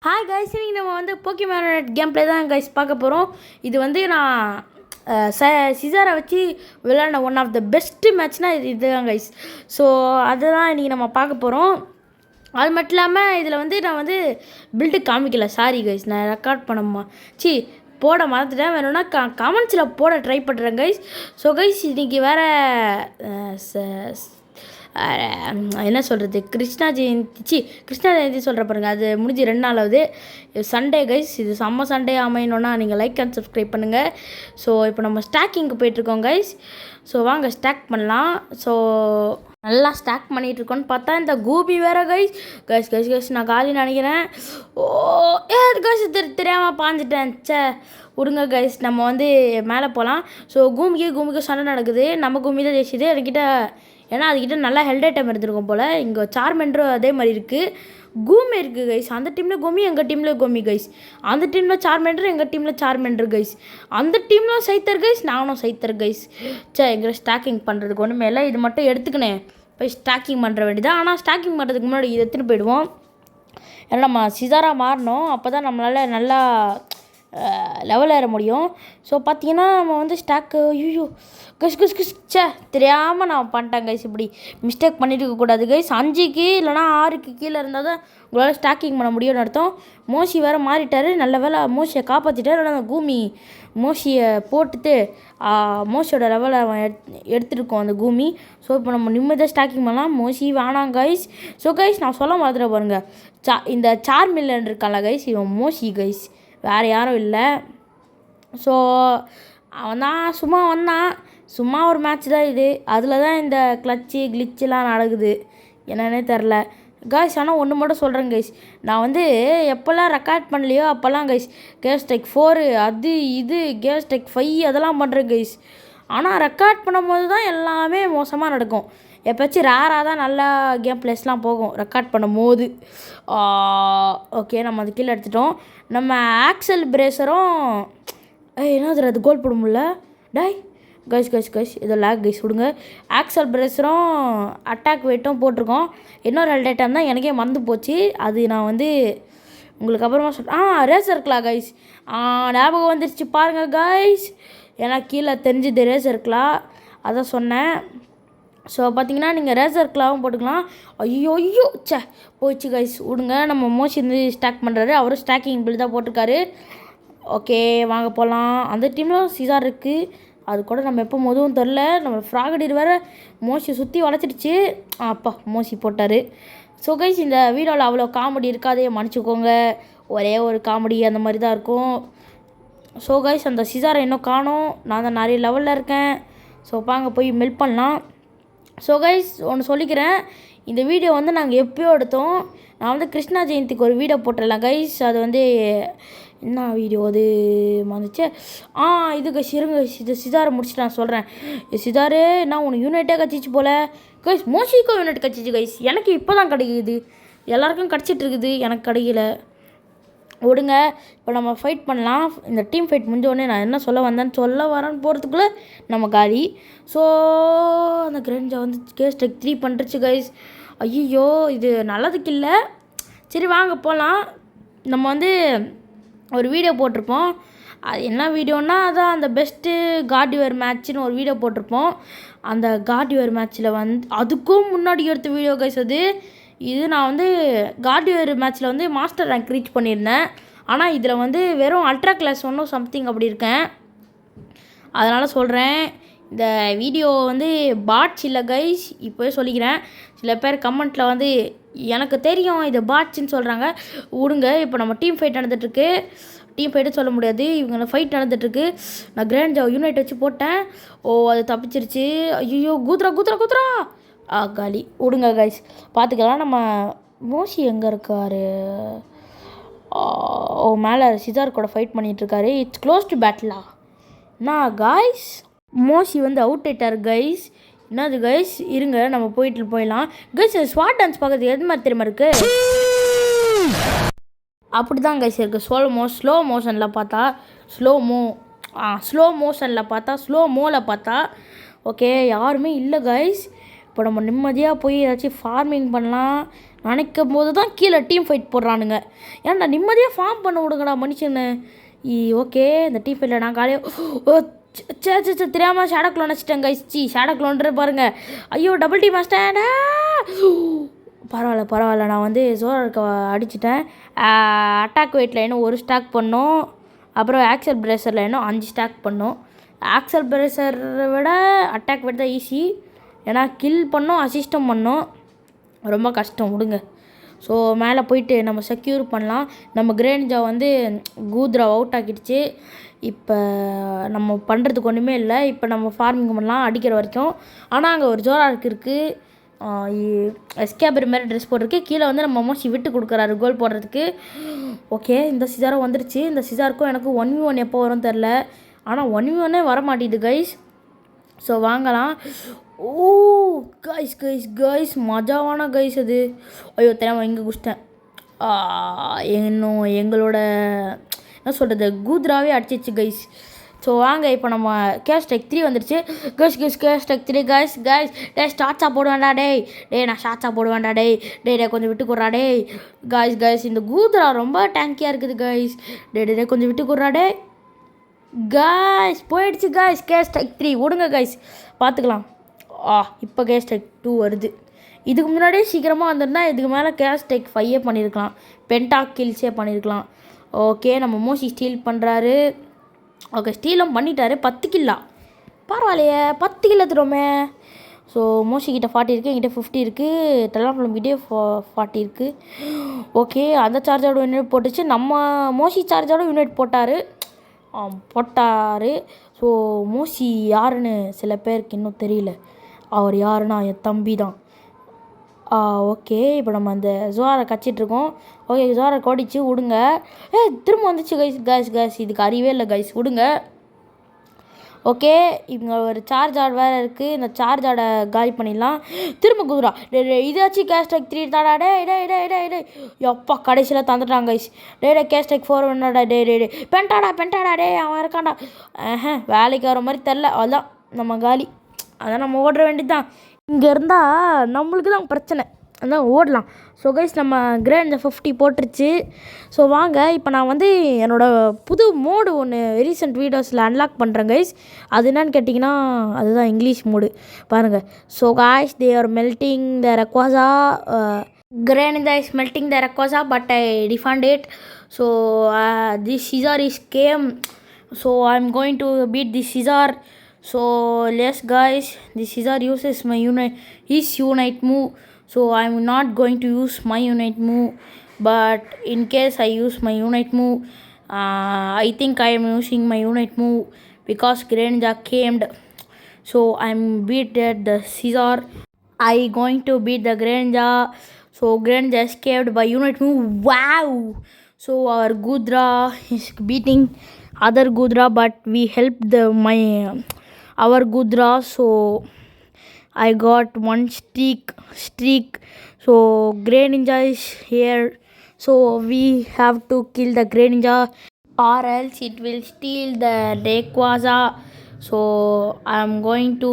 Hi guys, இன்றைக்கி நம்ம வந்து போக்கிமேன் கேம் ப்ளே தான் கைஸ் பார்க்க போகிறோம். இது வந்து நான் சிசாரை வச்சு விளையாடின ஒன் ஆஃப் த பெஸ்ட்டு மேட்ச்னால் இதுதான் கைஸ். ஸோ அதுதான் இன்றைக்கி நம்ம பார்க்க போகிறோம். அது மட்டும் இல்லாமல் இதில் வந்து நான் வந்து பில்டு காமிக்கல, சாரி கைஸ், நான் ரெக்கார்ட் பண்ணமா போட மறந்துட்டேன். வேணும்னா கமெண்ட்ஸில் போட ட்ரை பண்ணுறேன் கைஸ். ஸோ கைஸ், இன்றைக்கி வேறு என்ன சொல்கிறது, கிருஷ்ணா ஜெயந்தி சொல்கிற பாருங்க, அது முடிஞ்சு 2 நாள் ஆகுது. சண்டே கைஸ், இது செம்ம சண்டே அமையணுன்னா நீங்கள் லைக் அண்ட் சப்ஸ்கிரைப் பண்ணுங்கள். ஸோ இப்போ நம்ம ஸ்டாக்கிங்க்கு போயிட்டுருக்கோம் கைஸ். ஸோ வாங்க ஸ்டாக் பண்ணலாம். ஸோ நல்லா ஸ்டாக் பண்ணிகிட்ருக்கோன்னு பார்த்தா இந்த கூபி வேறு கைஸ் நான் காலி நினைக்கிறேன். ஓ கைஸ், தெரியாமல் பாஞ்சிட்டேன். விடுங்க கைஸ், நம்ம வந்து மேலே போகலாம். ஸோ கூமிக்கு சண்டை நடக்குது. நம்ம கூமி தான் ஜெயிச்சுது என்கிட்ட, ஏன்னா அதுக்கிட்ட நல்லா ஹெல்ட் ஐட்டம் இருந்திருக்கும் போல். இங்கே சார்மெண்ட்ரும் அதே மாதிரி இருக்குது, கூமி இருக்குது கைஸ். அந்த டீமில் கூமி, எங்கள் டீமில் கூமி கைஸ். அந்த டீமில் சார்மெண்ட்ரு, எங்கள் டீமில் சார்மெண்ட்ரு கைஸ். அந்த டீமில் சைத்தர் கைஸ், நானும் சைத்தர் கைஸ். எங்களை ஸ்டாக்கிங் பண்ணுறதுக்கு ஒன்றுமே இல்லை. இது மட்டும் எடுத்துக்கினேன், போய் ஸ்டாக்கிங் பண்ணுற வேண்டியதான். ஆனால் ஸ்டாக்கிங் பண்ணுறதுக்கு முன்னாடி இதை எடுத்துகிட்டு போயிடுவோம். ஏன்னா நம்ம சிசாராக மாறணும், அப்போ தான் நம்மளால் நல்லா லெவல் ஏற முடியும். ஸோ பார்த்தீங்கன்னா நம்ம வந்து ஸ்டாக்கு ஐயோ கஸ் தெரியாமல் நான் பண்ணிட்டேன் கைஸ். இப்படி மிஸ்டேக் பண்ணிட்டு இருக்கக்கூடாது கைஸ். 5க்கு இல்லைனா 6க்கு கீழே இருந்தால் தான் உங்களால் ஸ்டாக்கிங் பண்ண முடியும்னு அர்த்தம். மோசி வேறு மாறிட்டார், நல்ல வேலை மோசியை காப்பாற்றிட்டார். ஆனால் அந்த கூமி மோசியை போட்டுட்டு மோசியோட லெவலை அவன் எடுத்துருக்கோம் அந்த கூமி. ஸோ இப்போ நம்ம நிம்மதியாக ஸ்டாக்கிங் பண்ணலாம். மோசி வேணாம் கைஸ். ஸோ கைஸ், நான் சொல்ல மாதிரில பாருங்கள், இந்த சார்மில்லன் இருக்கான்ல கைஸ், இவன் மோசி கைஸ், வேறு யாரும் இல்லை. ஸோ அவன் தான் சும்மா வந்தான், சும்மா ஒரு மேட்ச் தான் இது. அதில் தான் இந்த கிளிச்செலாம் நடக்குது, என்னன்னே தெரில கைஸ். ஆனால் ஒன்று மட்டும் சொல்கிறேன் கைஸ், நான் வந்து எப்போல்லாம் ரெக்கார்ட் பண்ணலையோ அப்போல்லாம் கைஸ் கேஸ் டெக் 4 அது இது கேஸ் டெக் 5 அதெல்லாம் பண்ணுறேன் கைஸ். ஆனால் ரெக்கார்ட் பண்ணும்போது தான் எல்லாமே மோசமாக நடக்கும். எப்போச்சும் ரேராக தான் நல்லா கேம் பிளேஸ்லாம் போகும் ரெக்கார்ட் பண்ணும் போது. ஓகே, நம்ம அது கீழே எடுத்துட்டோம். நம்ம ஆக்சல் பிரேசரும் என்னது அது கோல் போட முடியல டாய் கைஸ் இதோ லேக் கைஸ். விடுங்க, ஆக்சல் பிரேசரும் அட்டாக் வெயிட்டும் போட்டிருக்கோம். இன்னொரு ஹெல்ட் ஐட்டம் தான் எனக்கே மறந்து போச்சு, அது நான் வந்து உங்களுக்கு அப்புறமா சொல்கிறேன். ரேசர்க்லா கைஸ், ஞாபகம் வந்துருச்சு பாருங்கள் கைஸ். ஏன்னா கீழே தெரிஞ்சுது ரேசர்க்லா, அதான் சொன்னேன். ஸோ பார்த்தீங்கன்னா நீங்கள் ரேசர்க்லாவும் போட்டுக்கலாம். ஐயோ போயிடுச்சு கைஸ். விடுங்க, நம்ம மோசி வந்து ஸ்டாக் பண்ணுறாரு, அவரும் ஸ்டாக்கிங் பில் தான் போட்டிருக்காரு. ஓகே வாங்க போகலாம். அந்த டீமில் சிசார் இருக்குது, அது கூட நம்ம எப்போ மோதுவும் தெரில. நம்ம ஃப்ராகடிர் வேறு மோசியை சுற்றி வளைச்சிடுச்சு. அப்பா மோசி போட்டார். ஸோ கைஸ், இந்த வீடியோவில் அவ்வளோ காமெடி இருக்காதே, மன்னிச்சிக்கோங்க. ஒரே ஒரு காமெடி அந்த மாதிரி தான் இருக்கும். ஸோ கைஸ், அந்த சிசாரை இன்னும் காணோம். நான் தான் நிறைய லெவலில் இருக்கேன். ஸோ வாங்க போய் மெல்ட் பண்ணலாம். ஸோ கைஸ், ஒன்று சொல்லிக்கிறேன், இந்த வீடியோ வந்து நாங்கள் எப்போயோ எடுத்தோம். நான் வந்து கிருஷ்ணா ஜெயந்திக்கு ஒரு வீடியோ போட்டுடலாம் கைஸ். அது வந்து என்ன வீடியோ அது வந்துச்சு, இது கைஸ் இருங்க, இது சிதாரை முடிச்சுட்டு நான் சொல்கிறேன். சிதாரு நான் உனக்கு யூனிட்டே கச்சிச்சு போல் கைஸ். மோசிக்கும் யூனிட் கச்சிச்சு கைஸ். எனக்கு இப்போ தான் கிடைக்குது, எல்லாருக்கும் கிடச்சிட்ருக்குது, எனக்கு கிடைக்கல. விடுங்க, இப்போ நம்ம ஃபைட் பண்ணலாம். இந்த டீம் ஃபைட் முடிஞ்சோடனே நான் என்ன சொல்ல வரேன்னு போகிறதுக்குள்ளே நம்ம காலி. ஸோ அந்த கிரேஞ்சை வந்து கேஸ் டெக் 3 பண்ணுறச்சு கைஸ். ஐயோ இது நல்லதுக்கு இல்லை. சரி வாங்க போகலாம். நம்ம வந்து ஒரு வீடியோ போட்டிருப்போம், அது என்ன வீடியோன்னா அதான் அந்த பெஸ்ட்டு கார்டிவேர் மேட்ச்னு ஒரு வீடியோ போட்டிருப்போம். அந்த கார்டிவேர் மேட்ச்சில் வந்து அதுக்கும் முன்னாடி எடுத்த வீடியோ கைஸ் அது. இது நான் வந்து கார்டிவேர் மேட்ச்சில் வந்து மாஸ்டர் ரேங்க் ரீச் பண்ணியிருந்தேன். ஆனால் இதில் வந்து வெறும் அல்ட்ரா கிளாஸ் 1 சம்திங் அப்படி இருக்கேன். அதனால் சொல்கிறேன், இந்த வீடியோ வந்து பாட்ஸ் இல்லை கைஸ், இப்போவே சொல்லிக்கிறேன். சில பேர் கமெண்ட்டில் வந்து எனக்கு தெரியும் இது பாட்ஸ்ன்னு சொல்கிறாங்க. விடுங்க, இப்போ நம்ம டீம் ஃபைட் நடந்துகிட்ருக்கு. டீம் ஃபைட்டு சொல்ல முடியாது, இவங்க ஃபைட் நடந்துகிட்ருக்கு. நான் கிராண்ட் யூனிட் வச்சு போட்டேன். அது தப்பிச்சிருச்சு. ஐயோ கூத்துரா காலி. விடுங்க கைஸ், பார்த்துக்கலாம். நம்ம மோசி எங்கே இருக்கார்? மேலே சிதார் கூட ஃபைட் பண்ணிகிட்ருக்காரு. இட்ஸ் க்ளோஸ் டு பேட்டிலா நான் கைஸ். மோசி வந்து அவுட் ஆயிட்டார் கைஸ். என்னது கைஸ், இருங்க நம்ம போயிடலாம் கைஸ். ஸ்வாட் டான்ஸ் பார்க்குறது எது மாதிரி தெரியுமா இருக்குது? அப்படி தான் கைஸ் இருக்குது. ஸ்லோ மோஷனில் பார்த்தா ஸ்லோ மோவில் பார்த்தா ஓகே யாருமே இல்லை கைஸ். இப்போ நம்ம நிம்மதியாக போய் ஏதாச்சும் ஃபார்மிங் பண்ணலாம் நினைக்கும் போது தான் கீழே டீம் ஃபைட் போடுறானுங்க. ஏன்டா நிம்மதியாக ஃபார்ம் பண்ண விடுங்கடா மனுஷன்னு. ஓகே இந்த டீம் ஃபைட்டில் நான் காலையே சே தெரியாமல் ஷேடோ க்ளோன் வச்சுட்டேன் கைஸ். ஷேடோ க்ளோன்ற பாருங்கள். ஐயோ டபுள் டீம் ஆஸ்டேண்டா. பரவாயில்ல நான் வந்து ஜோரார்க்கு அடிச்சிட்டேன். அட்டாக் வெயிட்டில் இன்னும் 1 ஸ்டாக் பண்ணோம். அப்புறம் ஆக்சல் பிரேசரில் இன்னும் 5 ஸ்டாக் பண்ணோம். ஆக்சல் பிரேசரை விட அட்டாக் வெயிட் தான் ஈஸி. ஏன்னா கில் பண்ணோம் அசிஸ்டம் பண்ணோம், ரொம்ப கஷ்டம் விடுங்க. ஸோ மேலே போயிட்டு நம்ம செக்யூர் பண்ணலாம். நம்ம கிரேனிஜா வந்து கூத்ரா அவுட் ஆக்கிடுச்சு. இப்போ நம்ம பண்ணுறதுக்கு ஒன்றுமே இல்லை. இப்போ நம்ம ஃபார்மிங் பண்ணலாம் அடிக்கிற வரைக்கும். ஆனால் அங்கே ஒரு ஜோரார்க் இருக்குது. எஸ்கேபர் மாதிரி ட்ரெஸ் போட்டிருக்கு. கீழே வந்து நம்ம மோஸ்ட்லி விட்டு கொடுக்குறாரு கோல் போடுறதுக்கு. ஓகே இந்த சிசாரும் வந்துருச்சு. இந்த சிசாருக்கும் எனக்கு 1v1 எப்போ வரும் தெரில. ஆனால் 1v1 வர மாட்டேங்குது கைஸ். ஸோ வாங்கலாம். ஓ கைஸ் மஜாவான கைஸ் அது. ஐயோ தெரியாமல் இங்கே குடிச்சிட்டேன். இன்னும் எங்களோட என்ன சொல்கிறது கூத்ராவே அடிச்சிச்சு கைஸ். ஸோ வாங்க இப்போ நம்ம கேஷ்டெக் 3 வந்துடுச்சு. கேஷ்டெக் 3 கைஸ். டே ஷார்ட்ஸாக போடுவேன்டா நான் ஷார்ட்ஸாக போடுவேன்டா டே கொஞ்சம் விட்டு கொடுறா கைஸ். இந்த கூத்ரா ரொம்ப டேங்கியாக இருக்குது கைஸ். டே கொஞ்சம் விட்டு கொடுறா கைஸ். போயிடுச்சு கைஸ் கேஷ்டெக் 3 விடுங்க கைஸ் பார்த்துக்கலாம். இப்போ கேஷ்டெக் 2 வருது. இதுக்கு முன்னாடியே சீக்கிரமாக வந்திருந்தா இதுக்கு மேலே கேஷ்டெக் 5 பண்ணியிருக்கலாம். பென்டா கில்ஸே பண்ணியிருக்கலாம். ஓகே நம்ம மோஸ்ட்லி ஸ்டீல் பண்ணுறாரு. ஓகே ஸ்டீலும் பண்ணிட்டாரு. 10 கில்லா பரவாயில்லையே, 10 கிலோ தருவோமே. ஸோ மோஸ்ட்லிக்கிட்ட 40 இருக்குது, என்கிட்ட 50 இருக்குது. டெலாஃபிளம்கிட்டே 40 இருக்குது. ஓகே அந்த சார்ஜரோட யூனிட் போட்டுச்சு. நம்ம மோஸ்ட்லி சார்ஜரோட யூனிட் போட்டார். ஸோ மோஸ்ட்லி யாருன்னு சில பேருக்கு இன்னும் தெரியல. அவர் யாருன்னா என் தம்பி தான். ஓகே இப்போ நம்ம அந்த ஜோரை கச்சிட்ருக்கோம். ஓகே ஜோரை கோடிச்சு விடுங்க. திரும்ப வந்துச்சு கைஸ். இதுக்கு அறிவே இல்லை கைஸ் விடுங்க. ஓகே இவங்க ஒரு சார்ஜ் ஆட் வேறு இருக்குது. இந்த சார்ஜ் ஆடை காலி பண்ணிடலாம். திரும்ப குதிரா இதாச்சும் கேஷ்டெக் 3 தாடா டே எப்பா கடைசியில் தந்துட்டாங்க கைஸ். கேஷ்டெக் 4 வேணாடா டே பென்டாடா அவன் இருக்காண்டா. வேலைக்கு வர மாதிரி தெரில. அதான் நம்ம காலி. அதான் நம்ம ஓடுற வேண்டியது தான். இங்கே இருந்தால் நம்மளுக்கு தான் பிரச்சனை, அதான் ஓடலாம். ஸோ கைஸ் நம்ம கிரேண்ட் 50 போட்டுருச்சு. ஸோ வாங்க இப்போ நான் வந்து என்னோடய புது மோடு ஒன்று ரீசெண்ட் வீடியோஸில் அன்லாக் பண்ணுறேன் கைஸ். அது என்னன்னு கேட்டிங்கன்னா அதுதான் இங்கிலீஷ் மோடு பாருங்கள். So guys they are melting the ரெக்வாசா. Grenada is melting the Rakosa, but I refund it. So this Caesar is came. So I'm going to beat this Caesar. So yes guys, this Caesar uses my unite move. So I'm not going to use my unite move, but in case I use my unite move, I think I am using my unite move because Grenada came. So I'm beat the Caesar. I going to beat the Grenada. So Grenada escaped by unite move. Wow. So our Gudra is beating other Gudra, but we helped our Gudra. So I got 1 streak. So Grey Ninja is here. So we have to kill the Grey Ninja or else it will steal the Rayquaza. So I'm going to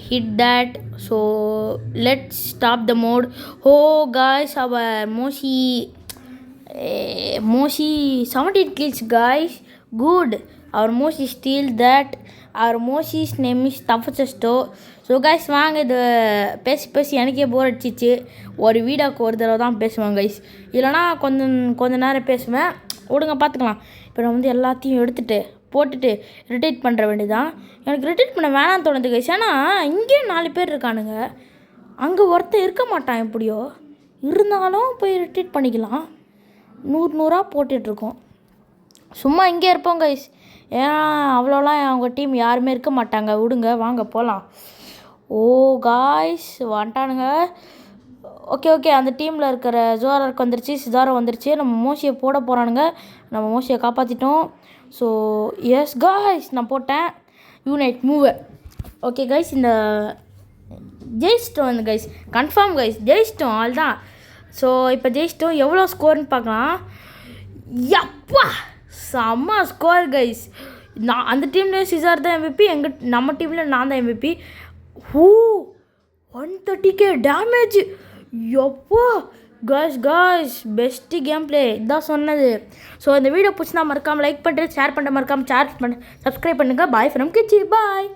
hit that. So let's stop the mode. Oh guys, our Moshi 17 kills guys. Good. Our Moshi steal that. Our Moshi's name is Tafachesto. So guys வாங்க இது பேசி எனக்கே போர் அடிச்சிச்சு. ஒரு வீடியோக்கு ஒரு தடவை தான் பேசுவேன் கைஸ், இல்லைனா கொஞ்ச நேரம் பேசுவேன். விடுங்க பார்த்துக்கலாம். இப்போ நான் வந்து எல்லாத்தையும் எடுத்துகிட்டு போட்டுட்டு ரிட்டைட் பண்ணுற வேண்டியதான். எனக்கு ரிட்டைட் பண்ண வேணான்னு தோணுது கைஸ். ஏன்னா இங்கேயும் 4 பேர் இருக்கானுங்க, அங்கே ஒருத்தர் இருக்க மாட்டான். எப்படியோ இருந்தாலும் போய் ரிட்டைட் பண்ணிக்கலாம். 100 போட்டுட்ருக்கோம். சும்மா இங்கே இருப்போம் கைஸ். ஏன்னா அவ்வளோலாம் அவங்க டீம் யாருமே இருக்க மாட்டாங்க. விடுங்க வாங்க போகலாம். ஓ காய்ஸ் வந்துட்டானுங்க. ஓகே அந்த டீமில் இருக்கிற ஜோரார்க்கு வந்துருச்சு, சிதாரோ வந்துருச்சு. நம்ம மோசியை போட போகிறானுங்க. நம்ம மோசியை காப்பாற்றிட்டோம். ஸோ எஸ் காய்ஸ் நான் போட்டேன் யூனைட் மூவை. ஓகே கைஸ் இந்த ஜெயிச்சிட்டோம். இந்த கைஸ் கன்ஃபார்ம் கைஸ் ஜெயிச்சிட்டோம். ஆள் தான். ஸோ இப்போ ஜெயிச்சிட்டோம். எவ்வளோ ஸ்கோர்னு பார்க்கலாம். யப்பா செம்ம ஸ்கோர் கைஸ். நான் அந்த டீம்லேயும் சிசார் தான் MVP, நம்ம டீமில் நான் தான் MVP. ஓ 130k டேமேஜ். எப்போ காய்ஸ் பெஸ்ட்டு கேம் பிளே இதான் சொன்னது. ஸோ இந்த வீடியோ பிடிச்சினா மறக்காமல் லைக் பண்ணுறது, ஷேர் பண்ண மறக்காமல் சப்ஸ்கிரைப் பண்ணுங்கள். பாய் ஃப்ரம் கிச்சி, பாய்.